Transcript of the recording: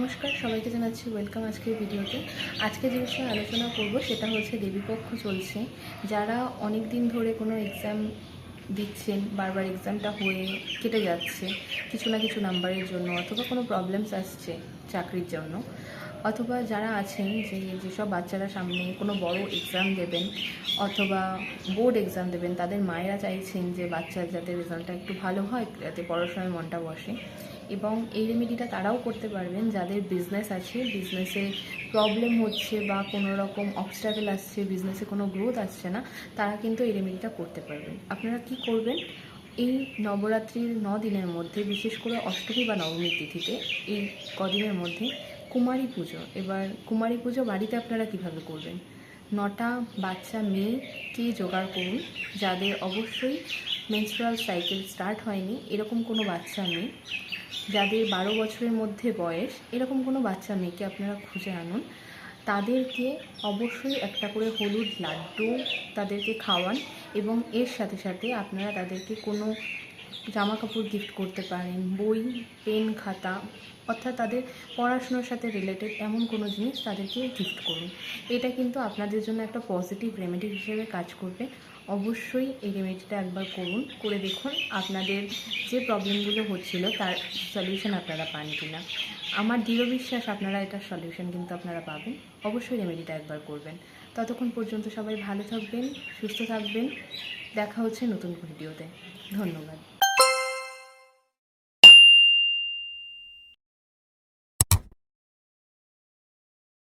নমস্কার, সবাইকে জানাচ্ছি ওয়েলকাম আজকের ভিডিওতে। আজকে যে বিষয়ে আলোচনা করব সেটা হচ্ছে দেবীপক্ষ চলছে। যারা অনেক দিন ধরে কোনো এক্সাম দিচ্ছেন, বারবার এক্সামটা হয়ে কেটে যাচ্ছে কিছু না কিছু নাম্বারের জন্য, অথবা কোনো প্রবলেমস আসছে চাকরির জন্য, অথবা যারা আছেন যেসব বাচ্চারা সামনে কোনো বড় এক্সাম দেবেন অথবা বোর্ড এক্সাম দেবেন, তাদের মায়েরা চাইছেন যে বাচ্চার যাতে রেজাল্টটা একটু ভালো হয়, যাতে পড়াশোনায় মনটা বসে। এবং এই রেমেডিটা তারাও করতে পারবেন যাদের বিজনেস আছে, বিজনেসে প্রবলেম হচ্ছে বা কোনো রকম অবস্ট্রাগল আসছে, বিজনেসে কোনো গ্রোথ আসছে না, তারা কিন্তু এই রেমেডিটা করতে পারবেন। আপনারা কি করবেন, এই নবরাত্রির 9 দিনের মধ্যে, বিশেষ করে অষ্টমী বা নবমীর তিথিতে, এই কদিনের মধ্যে কুমারী পুজো। এবার কুমারী পুজো বাড়িতে আপনারা কিভাবে করবেন? 9টা বাচ্চা মেয়েকে জোগাড় করুন, যাদের অবশ্যই মেনস্ট্রুয়াল সাইকেল স্টার্ট হয়নি এরকম কোনো বাচ্চা মেয়ে, যাদের 12 বছরের মধ্যে বয়স এরকম কোনো বাচ্চা মেয়েকে আপনারা খুঁজে আনুন। তাদেরকে অবশ্যই একটা করে হলুদ লাড্ডু তাদেরকে খাওয়ান, এবং এর সাথে সাথে আপনারা তাদেরকে কোনো জামা কাপড় গিফট করতে পারেন, বই, পেন, খাতা, অর্থাৎ তাদের পড়াশুনোর সাথে রিলেটেড এমন কোনো জিনিস তাদেরকে গিফট করুন। এটা কিন্তু আপনাদের জন্য একটা পজিটিভ রেমেডি হিসেবে কাজ করবে। অবশ্যই এই রেমেডিটা একবার করুন, করে দেখুন আপনাদের যে প্রবলেমগুলো হচ্ছিল তার সলিউশন আপনারা পান কি না। আমার দৃঢ় বিশ্বাস আপনারা এটার সলিউশন কিন্তু আপনারা পাবেন। অবশ্যই রেমেডিটা একবার করবেন। ততক্ষণ পর্যন্ত সবাই ভালো থাকবেন, সুস্থ থাকবেন। দেখা হচ্ছে নতুন ভিডিওতে। ধন্যবাদ।